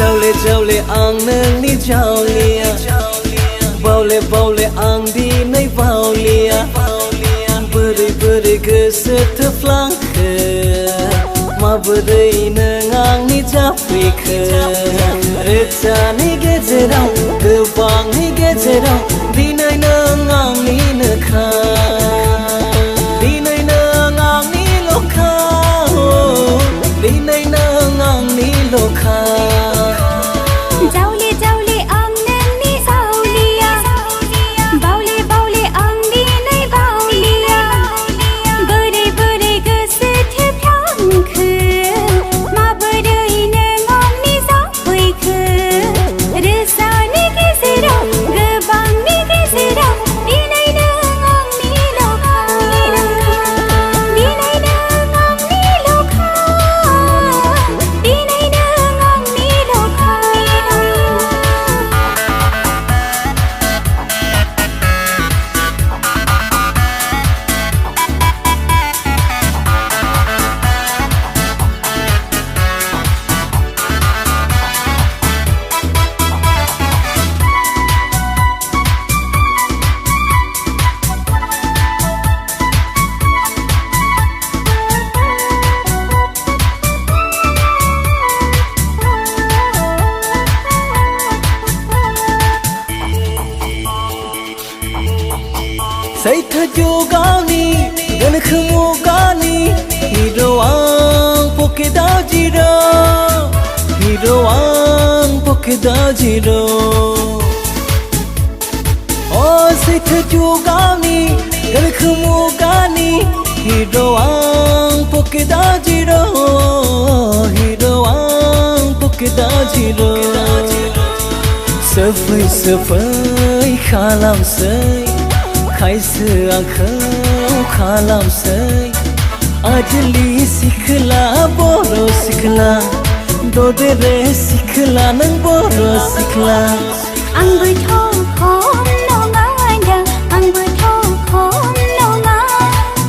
Jawla ang nangni jawlia Baule ang di nay baulia Beri goso teflangke Maberi nang ni japike Recani gezerau Gebang ni gezerau Dinay nang ni nekha Dinay nang ni lokha Dinay nang ni lokha Jawla ang nangni saulia Baule ang di nay baulia Beri goso teflangke Maberi nang ni japike Recani gezerau Gebang ni gezerau Dinay nang ni lokha Dinay nang ni lokha Dinay nang ni lokha Say thajo gani gan khmo gani hero ang pokeda jiro hero ang pokeda jiro Oh say thajo gani gan khmo gani hero ang pokeda jiro hero ang pokeda jiro Safai khalam say Kaise akhau khalam say Ajli sikhla boro sikhla Dodere sikhla nang boro sikhla Ang bertokom nongada Ang bertokom nonga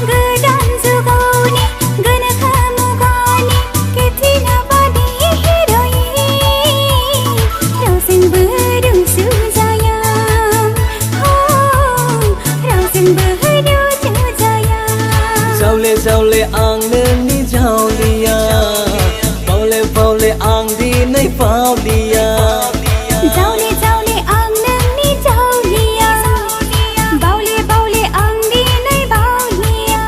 Gedan zugoni Gana kamu gani Ketina badi hiroi Rausin berung suzayang Rausin berung suzayang Jawla ang nangni jawlia Baule ang di nay baulia Jawla ang nangni jawlia Baule ang di nay baulia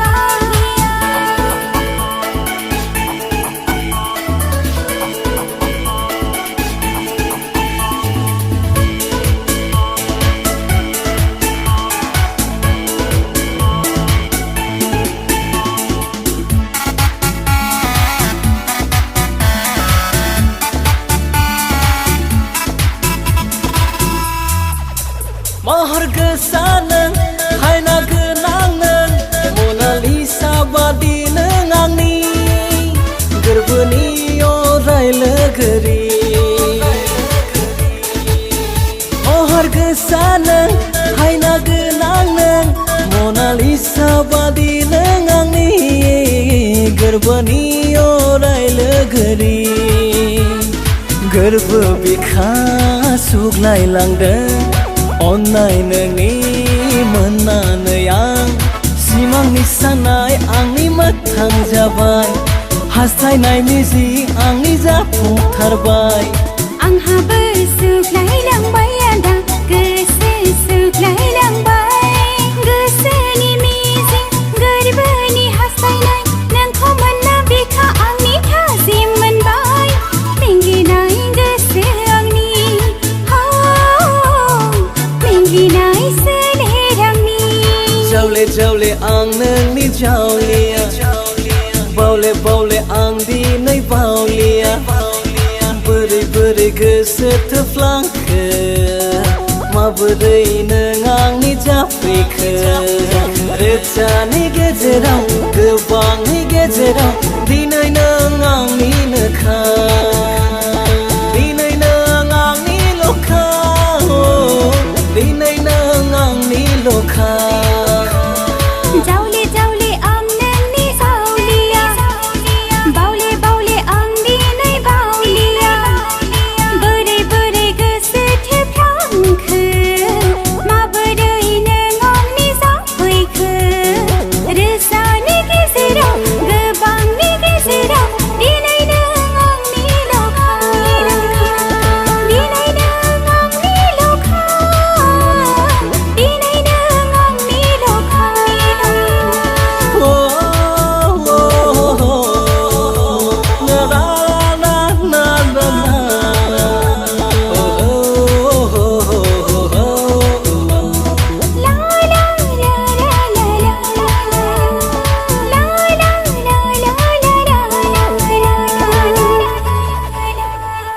Mahar gesanang haina genang Mona Lisa badi nengang ni Gerbeni orai legeri Mahar gesanang haina genang Mona Lisa badi nengang ni Gerbeni orai legeri Gerb bikha suglai langdeng Onai nangni menanayang Simang ni sanai angni matang jabai Hastainai misi angni japung tarbai Angha bersuklai langbai ada Gesuklai langbai Geseni misi Gerbeni hastainai Nang komana bika angni tazim menbai Mingginai gesu angni Mingginai selerang ni Jawla ang nangni jawlia Baule ang di nay baulia Beri goso teflangke Maberi nang ni japike Recani gezerau Gebang ni gezerau